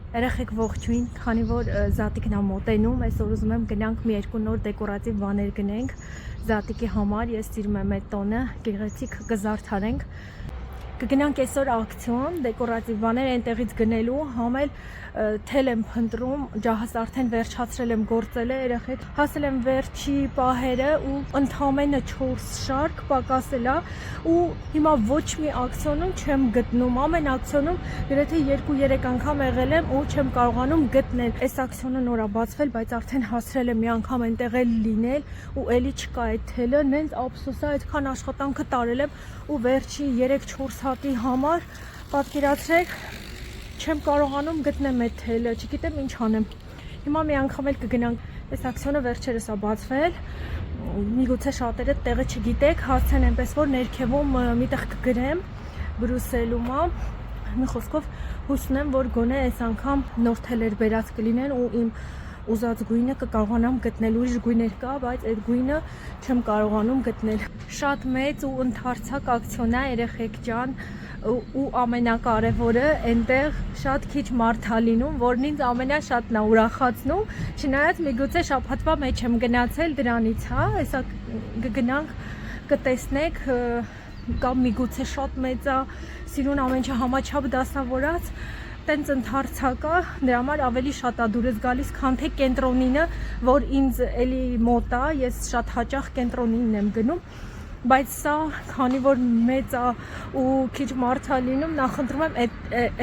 Երեխեք ողջույն, քանի որ Զատիկն է մոտենում, այսօր ուզում եմ գնանք մի երկու նոր դեկորատիվ բաներ գնենք Զատիկի համար, ես սիրում եմ այդ տոնը, գեղեցիկ կզարդարենք։ Կգնանք այսօր ակցիոն, դեկորատիվ բաներ այնտեղից գնելու, համել թել եմ փնտրում, ջահս արդեն վերջացրել եմ գործել է երեխեք, հասել եմ վերջի պահերը ու ընդամենը 4 շարք պակասել է ու հիմա ոչ մի ակցիոնում չեմ գտնում, ամեն ակցիոնում գրեթե 2-3 անգամ եղել եմ ու չեմ կարողանում գտնել։ Այս ակցիոնը նոր է բացվել, բայց արդեն հասրել եմ մի անգամ այնտեղ լինել ու էլի չկա այդ թելը, նենց ափսոս է, այդքան աշխատանքը տարել եմ ու վերջի 3-4 հատի համար պատկերացրեք չեմ կարողանում գտնեմ այդ թելը, չգիտեմ ինչ անեմ։ Հիմա մի անգամ էլ կգնանք, այս ակցիոնը վերջերս է բացվել, միգուցե շատերը տեղը չգիտեք, հասցեն այնպես որ ներքևում միտեղ կգրեմ, Բրյուսելում է, մի խոսքով հույս ունեմ, որ գոնե այս անգամ նոր թելեր բերած կլինեն ու իմ ուզած գույնը կկարողանամ գտնել, ուրիշ գույներ կա, բայց այդ գույնը չեմ կարողանում գտնել։ Շատ մեծ ու ընդարձակ ակցիոն է երեխեք ջան ու ամենակարևորը այնտեղ շատ քիչ մարդ է լինում, որն ինձ ամենաշատն է ուրախացնում, չնայած միգուցե շաբաթվա մեջ եմ գնացել դրանից, հա, հեսա կգնանք կտեսնեք կամ միգուցե շատ մեծ է, սիրուն ամեն ինչ համաչափ դասավորած տենց ընդարձակ է, դրա համար ավելի շատ է դուրս գալիս, քան թե կենտրոնինը, որ ինձ էլի մոտ է, ես շատ հաճախ կենտրոնինն եմ գնում, բայց սա, քանի որ մեծ է ու քիչ մարդ է լինում, նախընտրում եմ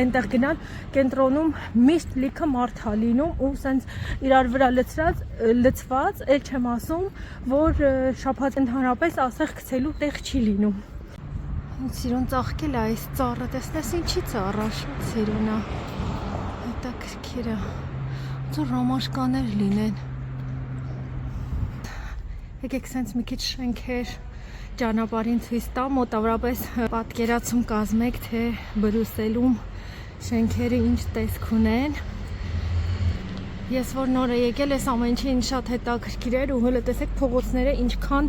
այնտեղ գնալ, կենտրոնում միշտ լիքը մարդ է լինում ու սենց իրար վրա լցված, էլ չեմ ասում, որ շաբաթ ընդհանրապես ասեղ գցելու տեղ չի լինում։ Սիրուն ծաղկել է այս ծառը, տեսնես ինչի ծառա, շատ սիրուն է, հետաքրքիր է, ոնց որ ռոմաշկաներ լինեն։ Եկեք սենց մի քիչ շենքեր ճանապարհին ցույց տա, մոտավորապես պատկերացում կազմեք, թե Բրյուսելում շենքերը ինչ տեսք ունեն։ Ես որ նոր է եկել, ես ամեն ինչի ինձ շատ հետաքրքիր էր ու հələ տեսեք փողոցները ինչքան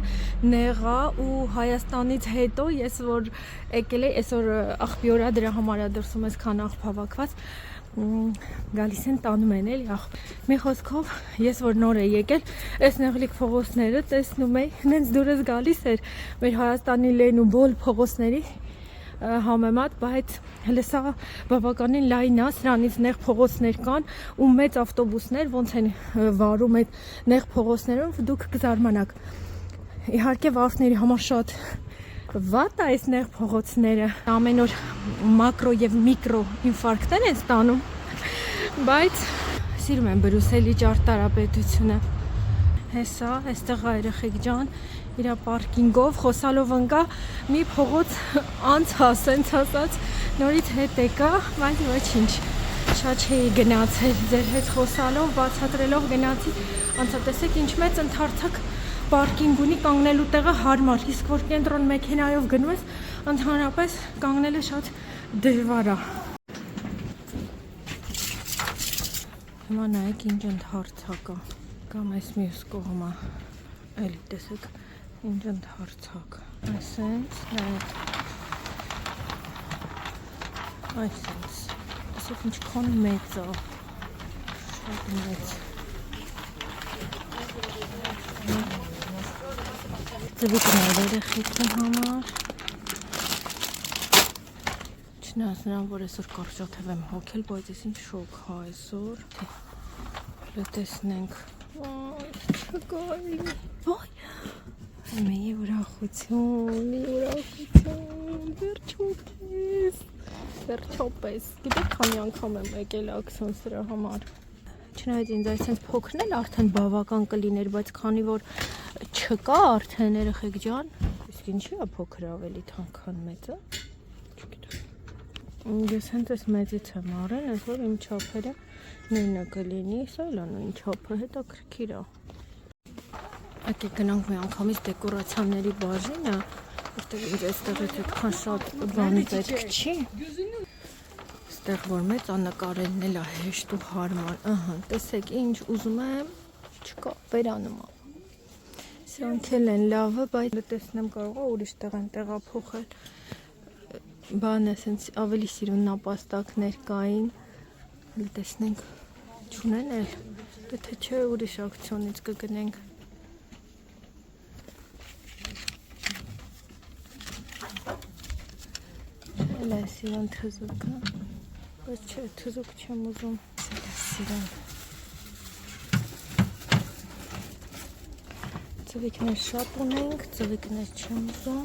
նեղ է ու Հայաստանից հետո ես որ եկել եմ, այսօր աղբյորա դրա համար է դրսում այսքան աղբ հավաքված, գալիս են տանում են էլի աղբ։ Մի խոսքով ես որ նոր է եկել, այս նեղլիկ փողոցները տեսնում էի, հենց դուրս գալիս էր մեր Հայաստանի լեն ու բոլ փողոցների համեմատ, բայց հələ սա բավականին լայն է, սրանից նեղ փողոցներ կան ու մեծ ավտոբուսներ ոնց են վարում այդ նեղ փողոցներով, դուք կզարմանաք։ Իհարկե վարորդների համար շատ վատ է այս նեղ փողոցները, ամեն օր մակրո եւ միկրո ինֆարկտներ են ստանում, բայց սիրում եմ Բրյուսելի ճարտարապետությունը։ Հեսա, այստեղ երեխեք ջան, իր պարկինգով խոսալով ընկա մի փողոց անցած, սենց ասած, նորից հետ եկա, բայց ոչինչ, շատ չէի գնացել, ձեր հետ խոսալով, բացատրելով գնացի, անցա տեսեք ինչ մեծ ընդարձակ պարկինգ ունի, կանգնելու տեղը հարմար, իսկ որ կենտրոն մեքենայով գնում ես, ընդհանրապես կանգնելը շատ դժվար է։ Հիմա նայեք ինչ ընդարձակ է, կամ այս մյուս կողմը, էլի տեսեք ինչ ընդարձակ, այսենց, այսենց, տեսեք ինչքան մեծ է, շատ մեծ, ծվիկներ երեխեքի համար, չնայած նրան, որ այսօր կարճատև եմ հոգել, բայց ես ինչ շոկ հա այսօր, տեսնենք, չկայլի, վայ, մի ուրախություն, վերջոպես, գիտեք քանի անգամ եմ եկել ակցիոն սրա համար, չնայած ինձ այսենց փոքրն էլ արդեն բավական կլիներ, բայց քանի որ չկա արդեն երեխեք ջան, իսկ ինչի է փոքր ավելի քան մեծը, չգիտեմ, ես հենց այս մեծից եմ առել, այս որ իմ չափերը նույնը կլինի, սա էլ է նույն չափը, հետաքրքիր է։ Եկեք գնանք մի անգամից դեկորացիաների բաժինը, որտեղ ինձ այստեղից այդքան շատ բան պետք չի։ Այստեղ որ մեծ նկարելն էլ է հեշտ ու հարմար, ըհը, տեսեք ինչ ուզում եմ, չկա, վերանում է։ Սրանք էլ են լավը, բայց տեսնեմ կարող է ուրիշ տեղ են տեղափոխել։ Բան է, սենց ավելի սիրուն նապաստակներ կային, Մի տեսնենք չունեն էլ, եթե չէ ուրիշ ակցիոնից կգնենք։ Էլ է սիրուն թզուկը, բայց չէ, թզուկ չեմ ուզում, սիրուն։ Ծվիկներ շատ ունենք, ծվիկներ չեմ ուզում։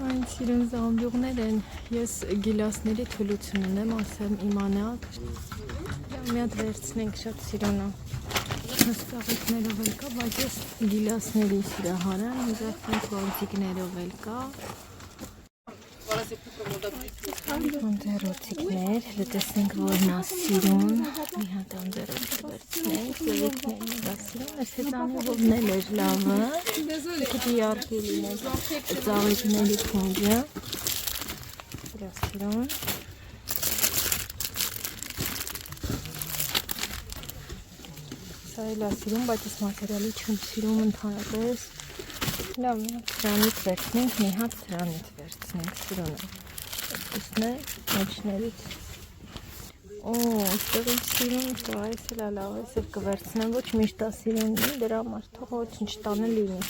Այն սիրուն զամբյուղներ են, ես գիլասների թուլություն ունեմ, ասեմ իմանաք։ Մի հատ վերցնենք, շատ սիրուն է։ Ծաղիկներով էլ կա, բայց ես գիլասների սիրահար եմ, ուզախտենք ոնցիկներով էլ կա։ Անձերոցիկներ, լտեսնենք որն է սիրուն, մի հատ անձերոցիկ վերցնենք, ծվիկներն է սիրուն, ես հետանի որն էլ էր լավը, կտի արկի լինենք ծաղիկների փունջը, դրա սիրուն, սա էլ է սիրուն, բայց ես մատերիալի չեմ սիրում ընդհանրապես, լավ մի հատ սրանից վերցնենք, մի հատ սրանից վերցնենք, սիրուն է, սկուսն է մեջներից, ստեղից սիրուն կա, այս էլ է լավ, այս էլ կվերցնեմ, ոչ միշտ է սիրուն լինի, դրա համար թող ոչինչ տանը լինի,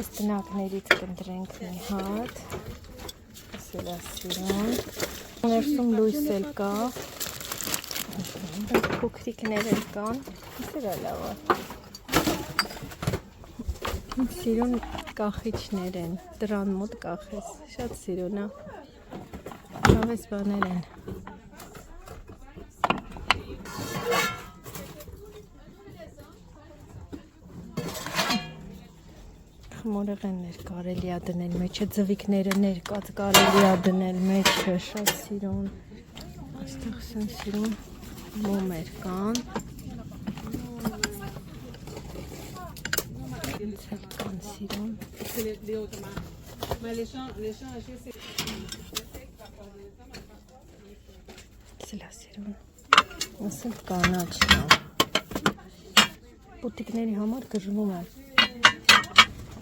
այս տնակներից կընտրենք մի հատ, այս էլ է սիրուն, ներսում լույս էլ կա, փոքրիկներ էլ կան, այս էլ է լավ է, սիրուն կախիչներ են, դրան մոտ կախես, շատ սիրուն է, լավ ես բաներ են, խմորեղեններ կարելի է դնել մեջը, ձվիկները ներկած կարելի է դնել մեջը, շատ սիրուն, այստեղ սեն սիրուն մոմեր կան, կան սիրուն, սիլա սիրուն, ասել կանաչն է, պուտիկների համար գժվում է,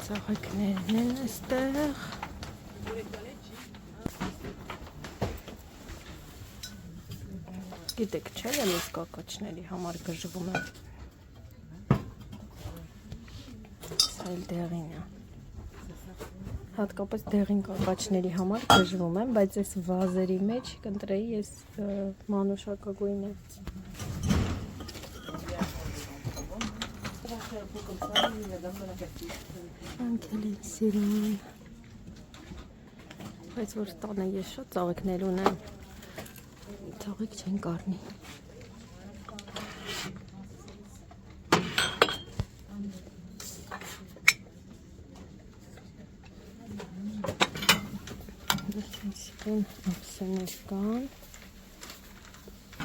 ծաղիկներն են այստեղ, գիտեք չէ, ես կակաչների համար գժվում եմ, սա էլ դեղին է, հատկապես դեղին կակաչների համար գժվում եմ, բայց ես վազերի մեջ կընտրեի ես մանուշակագույնը, Անքել են սիրուն, բայց որ տանը ես շատ ծաղիկներ ունեմ, ծաղիկ չեն կարնի, սիրուն ափսեներ կան,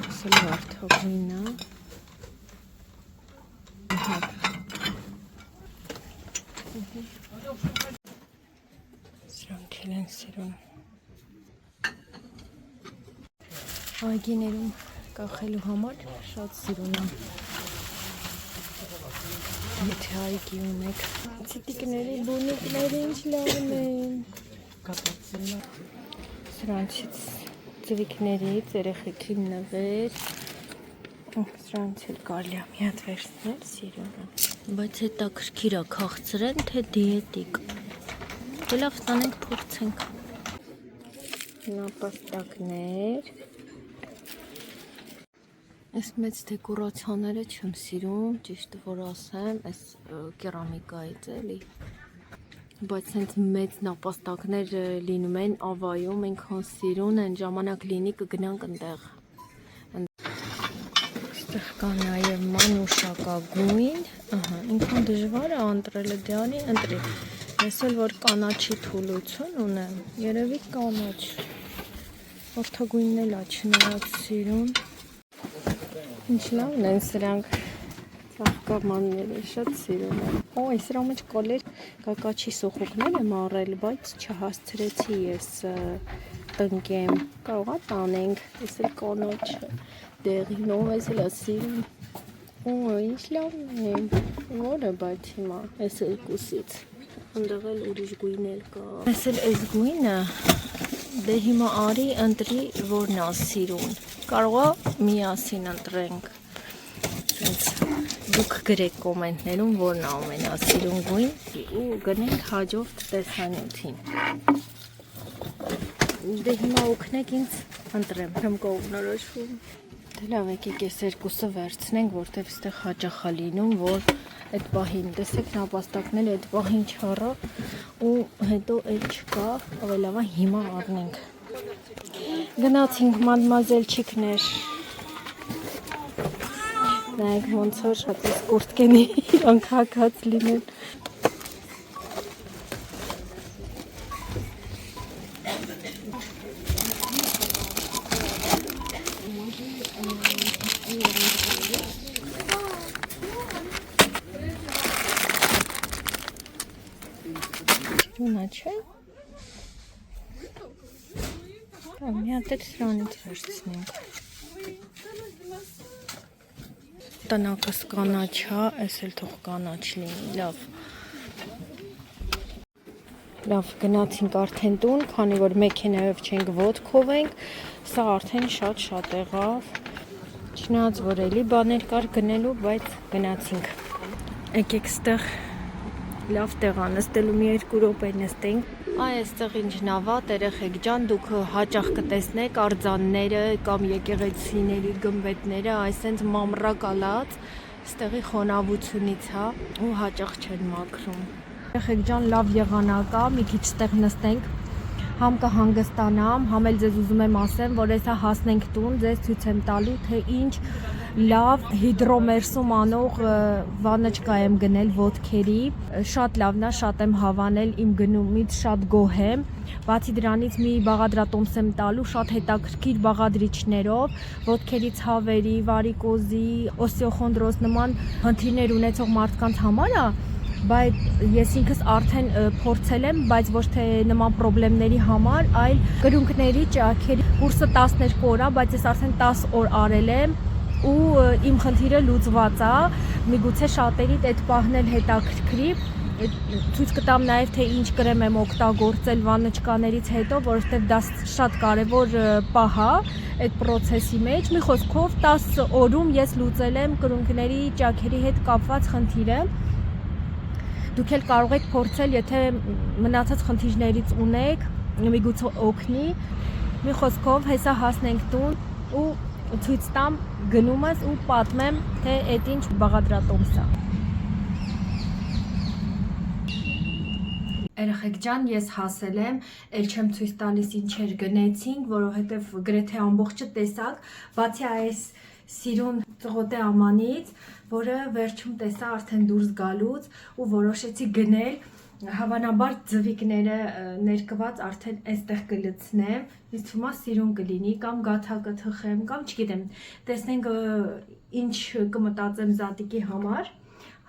ասել վարդագույնը, Սրանք են սիրուն այգիներում կախելու համար շատ սիրուն է եթե այգի ունեք ցիտիկների բունիկները ինչ լավն են սրանցից ծվիկներից երեխեքի նվեր սրանց էլ կարելի է մի հատ վերցնել սիրուն է բայց հետաքրքիր է քաղցրեն թե դիետիկ լավ տանենք փորձենք նապաստակներ այս մեծ դեկորացիաները չեմ սիրում ճիշտը որ ասեմ այս կերամիկայից էլի բայց հենց մեծ նապաստակներ լինում են ավայում այնքան սիրուն են ժամանակ լինի կգնանք այնտեղ այստեղ կա նաև մանուշակագույն ինքան դժվար է ընտրելը դյանի ընտրի ես էլ որ կանաչի թուլություն ունեմ երևի կանաչ վարդագույնն էլ է չնայած սիրուն ինչ լավն են սրանք ծաղկամանները շատ սիրուն են այս սրա մեջ կոլեր կակաչի սոխոքներ եմ առել բայց չհասցրեցի ես տնկեմ կարող է տանենք ես էլ կանաչ դեղինով ես էլ սիրուն ինչ լավն է որը բայց հիմա այս երկուսից ընդեղ էլ ուրիշ գույն էլ կա այս էլ այս գույնը Դե հիմա արի ընտրի որն է սիրուն։ Կարող է միասին ընտրենք։ Դուք գրեք կոմենտներում որն է ամենասիրուն գույն ու գնենք հաջորդ տեսանյութին։ Դե հիմա օգնեք ինձ ընտրեմ, չեմ կողմնորոշվում։ Դե լավ, եկեք այս երկուսը վերցնենք, որտեվ այստեղ հաճախ է լինում, որ այդ պահին, տեսեք նապաստակն էլ այդ պահին չառա ու հետո այդ չկա, ավելի լավ է հիմա առնենք։ Գնացինք մադմազելչիկներ։ Նայեք ոնց որ շատ էս կուրտկենի իրանք հագած լինեն։ Չունա չէ։ Մի հատ էլ սրանից վերցնենք։ Տնակս կանաչ է, այս էլ թող կանաչ լինի, լավ։ Լավ, գնացինք արդեն տուն, քանի որ մեքենայով չենք ոտքով ենք, սա արդեն շատ եղավ։ Չնայած որ էլի բաներ կար գնելու, բայց գնացինք։ Եկեք ստեղ լավ տեղ անստելու մի 2 րոպե նստենք։ Այստեղ ինչն ա վատ, երեխեք ջան, դուք հաճախ կտեսնեք արձանները կամ եկեղեցիների գմբեթները, այսենց մամռա կալած, ստեղի խոնավությունից հա ու հաճախ չեն մաքրում։ Երեխեք ջան, լավ եղանակ ա, մի քիչ ստեղ նստենք, համ կհանգստանամ, համ էլ ձեզ ուզում եմ ասեմ, որ այսա հասնենք տուն, ձեզ ցույց եմ տալու, թե ինչ լավ հիդրոմերսում անող վանաչկա եմ գնել ոտքերի, շատ լավն է, շատ եմ հավանել իմ գնումից, շատ գոհ եմ, բացի դրանից մի բաղադրատոմս եմ տալու, շատ հետաքրքիր բաղադրիչներով, ոտքերի ցավերի, վարիկոզի, օստեոխոնդրոզ նման խնդիրներ ունեցող մարդկանց համար է, բայց ես ինքս արդեն փորձել եմ, բայց ոչ թե նման խնդիրների համար, այլ կրունկների, ճաքերի, կուրսը 12 օր է, բայց ես արդեն 10 օր արել եմ ու իմ խնդիրը լուծված է, միգուցե շատերիդ այդ պահն էլ հետաքրքրի, ցույց կտամ նաև թե ինչ կրեմ եմ օգտագործել վանաչկաներից հետո, որովհետև դա շատ կարևոր պահ է այդ process-ի մեջ, մի խոսքով 10 օրում ես լուծել եմ կրունկների, ճաքերի հետ կապված խնդիրը։ Դուք էլ կարող եք փորձել, եթե մնացած խնդիրներից ունեք, միգուցե օգնի։ Մի խոսքով հեսա հասնենք տուն ու ցույց տամ գնումս ու պատմեմ, թե այդ ինչ բաղադրատոմս է։ Երեխեք ջան, ես հասել եմ, էլ չեմ ցույց տալիս ինչեր գնեցինք, որովհետև գրեթե ամբողջը տեսակ, բացի այս սիրուն ծղոտե ամանից, որը վերջում տեսա արդեն դուրս գալուց ու որոշեցի գնել, հավանաբար ձվիկները ներկված արդեն այստեղ կլցնեմ, ինձ թվում է սիրուն կլինի կամ գաթա կթխեմ կամ չգիտեմ, տեսնենք ինչ կմտածեմ զատիկի համար,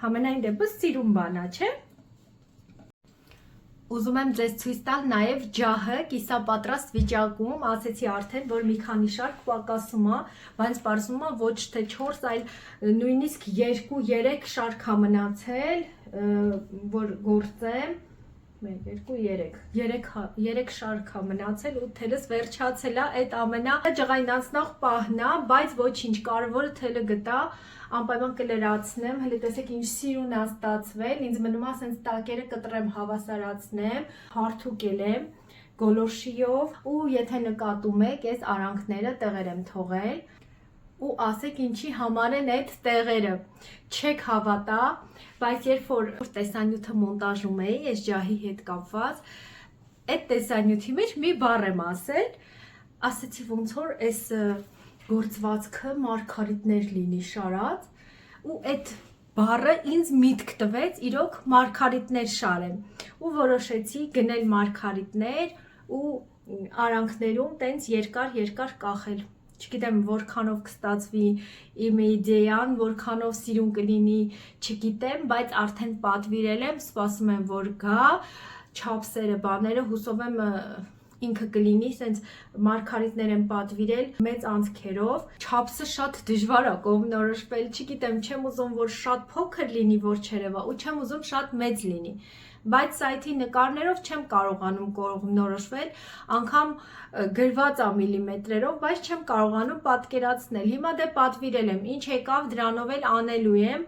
համենայն դեպս սիրուն բան է, չէ՞։ Ուզում եմ ձեզ ցույց տալ նաև ջահը կիսապատրաստ վիճակում, ասեցի արդեն, որ մի քանի շարք պակասում է, բայց պարզվում է ոչ թե 4, այլ նույնիսկ 2-3 շարք է մնացել, որ գործեմ, 1, 2, 3 շարք է մնացել ու թելս վերջացել է, այդ ամենաջղայնացնող պահն է, բայց ոչինչ, կարևորը թելը գտա, անպայման կլրացնեմ, հələ տեսեք ինչ սիրուն է ստացվել, ինձ մնում է ասենց տակերը կտրեմ, հավասարացնեմ, հարթուկել եմ գոլորշիով ու եթե նկատում եք, այս արանքները տեղեր եմ թողել ու ասեք ինչի համար են այդ տեղերը, չեք հավատա, բայց երբ որ տեսանյութը մոնտաժում էի, այս ջահի հետ կապված, այդ տեսանյութի մեջ մի բառ եմ ասել, ասեցի ոնց որ այս գործվածքը մարգարիտներ լինի շարած ու այդ բառը ինձ միտք տվեց իրոք մարգարիտներ շարեմ ու որոշեցի գնել մարգարիտներ ու արանքներում տենց երկար կախել, չգիտեմ որքանով կստացվի իմ իդեան, որքանով սիրուն կլինի, չգիտեմ, բայց արդեն պատվիրել եմ, սպասում եմ որ գա, չափսերը, բաները, հուսով եմ ինքը կլինի, սենց մարգարիտներ եմ պատվիրել մեծ անցքերով, չափսը շատ դժվար է կողմնորոշվել, չգիտեմ, չեմ ուզում որ շատ փոքր լինի, որ չերևա ու չեմ ուզում շատ մեծ լինի, բայց սայթի նկարներով չեմ կարողանում կողմնորոշվել, անգամ գրված է միլիմետրերով, բայց չեմ կարողանում պատկերացնել։ Հիմա դե պատվիրել եմ, ինչ եկավ, դրանով էլ անելու եմ,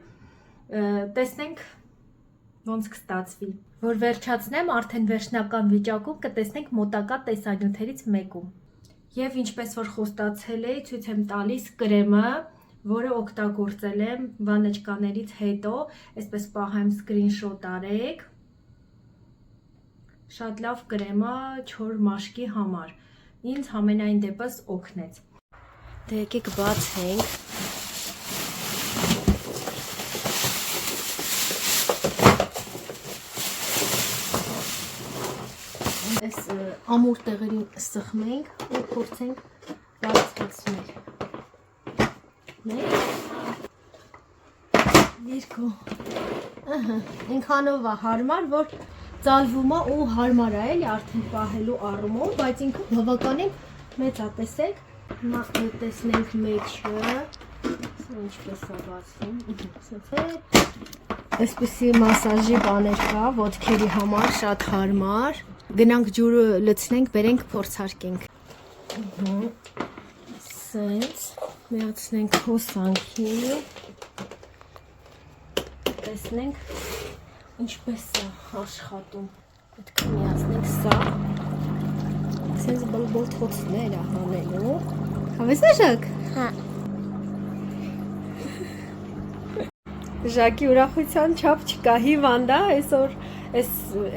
տեսնենք ոնց կստացվի։ Որ վերջացնեմ, արդեն վերջնական վիճակում կտեսնենք մոտակա տեսանյութերից մեկում։ Եվ ինչպես որ խոստացել էի, ցույց եմ տալիս կրեմը, որը օգտագործել եմ վաննեչկաներից հետո, այսպես պահեմ սկրինշոտ արեք։ Շատ լավ կրեմ է չոր մաշկի համար։ Ինձ համենայն դեպս օգնեց։ Դե եկեք բացենք։ Այս ամուր տեղերին սխմենք ու փորձենք բարձրացնել։ Երկու։ Ինքանով է հարմար, որ ծալվում է ու հարմար է էլի արդեն պահելու առումով, բայց ինքը բավականին մեծ է, տեսեք։ Հիմա տեսնենք մեջը, ինչպես է բացվում։ Այսպիսի մասաժի բաներ կա, ոտքերի համար շատ հարմար։ Գնանք ջուրը լցնենք, բերենք փորձարկենք։ Սենց միացնենք հոսանքի, տեսնենք ինչպես է աշխատում։ Պետք է միացնենք սա։ Սենց բլբոթոցներ է հանելու։ Հավես է Ժակ։ Հա։ Ժակի ուրախության չափ չկա, հիվանդ է, այսօր այս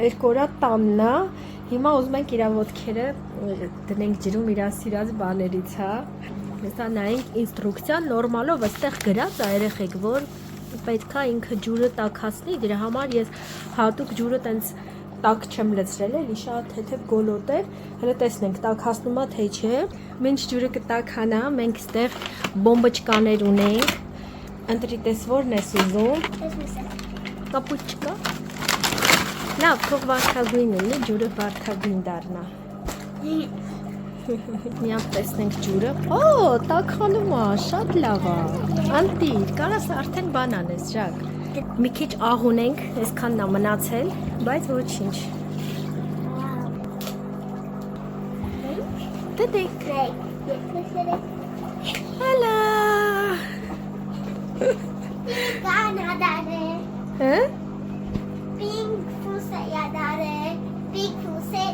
երկու օր տանն է։ Հիմա ուզում ենք իր ոտքերը դնենք ջրում իր սիրած բաներից, հա։ Հեսա նայենք ինստրուկցիան նորմալով այստեղ գրած է երեխեք, որ պետքա ինքը ջուրը տաքացնի, դրա համար ես հատուկ ջուրը տենց տաք չեմ լցրել, էլի շատ թեթև գոլոտ է, հələ տեսնենք տաքացնում է թե չէ։ Մինչ ջուրը կտաքանա, մենք այստեղ բոմբոչկաներ ունենք։ Ընտրիտես որն ես ուզում։ Կապուտ չկա։ Լավ, թող վարդագույն լինի, ջուրը վարդագույն դառնա։ Միամ տեսնենք ջուրը։ Օ, տաքանում է, շատ լավ է։ Անտիր, կարաս արդեն բան անես, Ժակ։ Մի քիչ աղ ունենք, այսքանն է մնացել, բայց ոչինչ։ Դդեք։ Հալա։ Կանադարը։ Հա։ Pink fuse yadare. Pink fuse.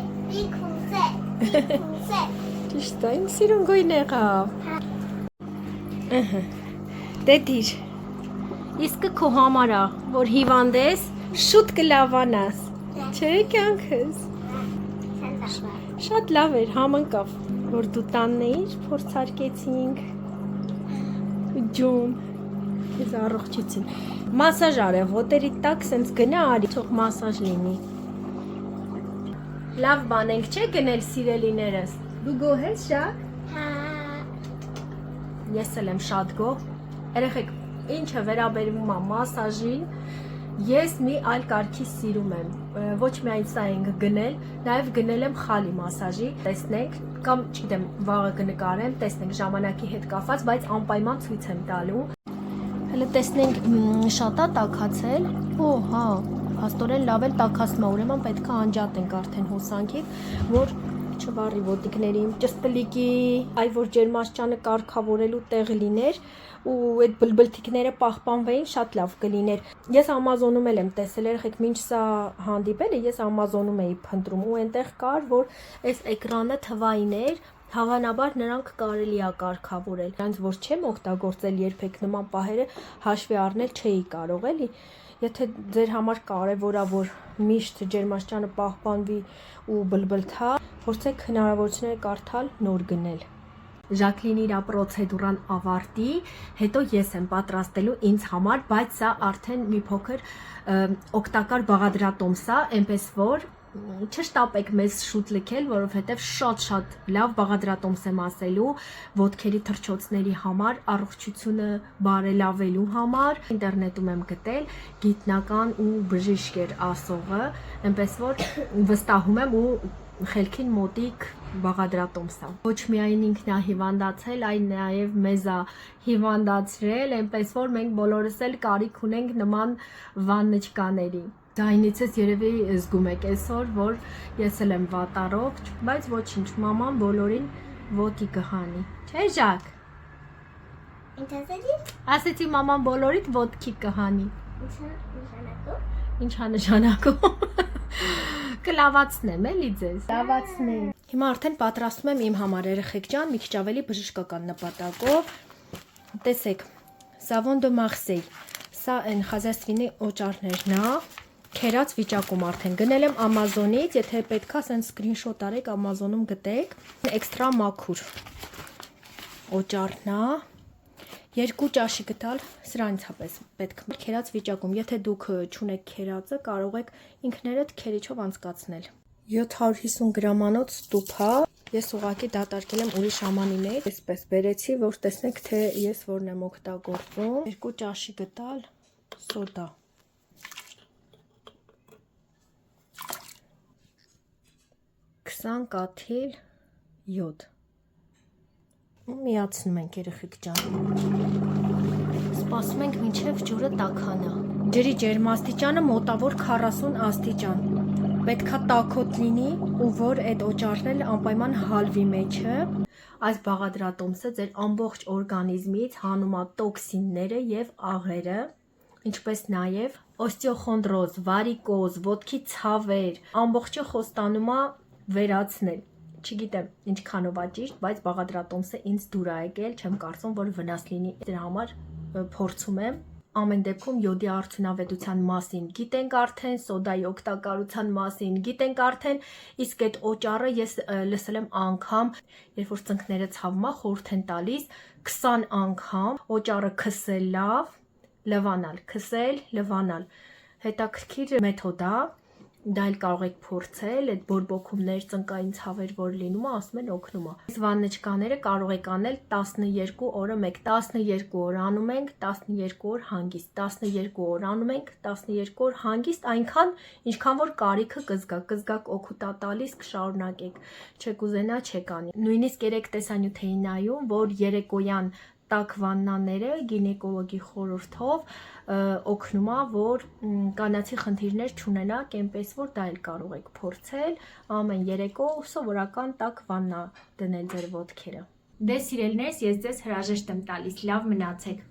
Ճիշտ է, ինձ սիրուն գույն եղավ։ Ահա։ Դե դիր։ Իսկ քո համար է, որ հիվանդ ես, շուտ կլավանաս։ Չէ՞ կյանքս։ Շատ լավ էր, համընկավ, որ դու տանն էիր, փորձարկեցինք։ Ջում։ Ես առողջություն։ Մասաժ արե, ոտերի տակ սենց գնա արի, թող մասաժ լինի։ Լավ բան ենք, չէ՞ գնել սիրելիներս։ Դու գոհ ես, Ժակ։ Հա։ Ես էլ եմ շատ գոհ։ Երեխեք, ինչը վերաբերվում է մասաժին, ես մի այլ կարգի սիրում եմ։ Ոչ միայն սա ենք գնել, նաև գնել եմ խալի մասաժի։ Տեսնենք, կամ չգիտեմ, վաղը կնկարեմ, տեսնենք ժամանակի հետ կապված, բայց անպայման ցույց եմ տալու։ Հələ տեսնենք շատ է տաքացել։ Օ, հա, հաստորեն լավ էլ տաքացնում է, ուրեմն պետք է անջատենք արդեն հոսանքից, որ չվառի ոտիկներին, ճստլիկի, այ որ ջերմաստիճանը կարգավորելու տեղ լիներ ու այդ բլբլթիկները պահպանվեին, շատ լավ կլիներ։ Ես Amazon-ում էլ եմ տեսել, երեխեք, մինչ սա հանդիպել է, ես Amazon-ում էի փնտրում ու այնտեղ կար, որ այս էկրանը թվային էր, հավանաբար նրանք կարելի է կարգավորել։ Նրանց որ չեմ օգտագործել երբեք նման պահերը հաշվի առնել չէի կարող, էլի։ Եթե ձեր համար կարևոր է, որ միշտ ջերմաստիճանը պահպանվի ու բլբլթա, փորձեք հնարավորությունները կարդալ, նոր գնել։ Ժակլինի իր պրոցեդուրան ավարտի, հետո ես եմ պատրաստելու ինձ համար, բայց սա արդեն մի փոքր օգտակար բաղադրատոմս է, այնպես որ չշտապեք մեզ շուտ լքել, որովհետև շատ լավ բաղադրատոմս եմ ասելու ոտքերի թռչոցների համար, առողջությունը բարելավելու համար, ինտերնետում եմ գտել գիտնական ու բժիշկ էր ասողը, այնպես որ վստահում եմ ու խելքին մոտիկ բաղադրատոմս է։ Ոչ միայն ինքն է հիվանդացել, այլ նաև մեզ է հիվանդացրել, այնպես որ մենք բոլորս էլ կարիք ունենք նման վաննչկաների։ Ձայնիցս երևի զգում եք այսօր, որ ես էլ եմ վատառողջ, բայց ոչինչ, մաման բոլորին ոտի կհանի։ Չէ՞ Ժակ։ Ասեցի մաման բոլորիդ ոտքի կհանի։ Ինչա նշանակում։ Կլավացնեմ էլի ձեզ։ Լավացնեմ։ Հիմա արդեն պատրաստում եմ իմ համար երեխեք ջան, մի քիչ ավելի բժշկական նպատակով։ Տեսեք, Savon de Marseille։ Սա այն խազասվինի օճառներն է։ Քերած վիճակում արդեն գնել եմ Amazon-ից, եթե պետքա, ասեն սկրինշոտ արեք, Amazon-ում գտեք։ Էքստրա մաքուր օճառն է։ 2 ճաշի գտալ, սրանից հապես պետք է քերած վիճակում։ Եթե դուք չունեք քերածը, կարող եք ինքներդ քերիչով անցկացնել։ 750 գրամանոց ստուփ է։ Ես ուղղակի դատարկել եմ ուրիշ ամանի մեջ, այսպես բերեցի, որ տեսնեք, թե ես որն եմ օգտագործում։ 2 ճաշի գտալ սոդա։ Կաթիլ յոդ։ Միացնում ենք երեխեք ջան։ Սպասում ենք մինչև ջուրը տաքանա։ Ջրի ջերմաստիճանը մոտավոր 40 աստիճան։ Պետքա տաքոտ լինի ու որ այդ օճառն անպայման հալվի մեջը։ Այս բաղադրատոմսը ձեր ամբողջ օրգանիզմից հանում է տոքսինները եւ աղերը, ինչպես նաեւ օստեոխոնդրոզ, վարիկոզ, ոտքի ցավեր, ամբողջը խոստանում է վերացնել։ Չգիտեմ ինչքանով է ճիշտ, բայց բաղադրատոմսը ինձ դուր է եկել, չեմ կարծում, որ վնաս լինի, դրա համար փորձում եմ։ Ամեն դեպքում յոդի արդյունավետության մասին գիտենք արդեն, սոդայի օգտակարության մասին գիտենք արդեն, իսկ այդ օճառը ես լսել եմ անգամ, երբ որ ծնկները ցավում է, խորհուրդ են տալիս 20 անգամ օճառը քսել լավ, լվանալ, քսել, լվանալ։ Հետաքրքիր մեթոդ է, դա էլ կարող եք փորձել, այդ բորբոքումներ, ծնկային ցավեր, որ լինում է, ասում են օգնում է։ Այս վաննեչկաները կարող եք անել 12 օրը մեկ, 12 օր անում ենք, 12 օր հանգիստ, 12 օր անում ենք, 12 օր հանգիստ, այնքան, ինչքան որ կարիքը կզգաք օգուտ է տալիս, կշարունակեք, չեք ուզենա, չեք անի։ Նույնիսկ 3 տեսանյութ էի նայում, որ երեկոյան տաք վաննաները գինեկոլոգի խորհրդով օգնում է, որ կանացի խնդիրներ չունենաք, այնպես որ դա էլ կարող եք փորձել, ամեն երեկո սովորական տաք վաննա դնել ձեր ոտքերը։ Դե սիրելիներս, ես ձեզ հրաժեշտ եմ տալիս, լավ մնացեք։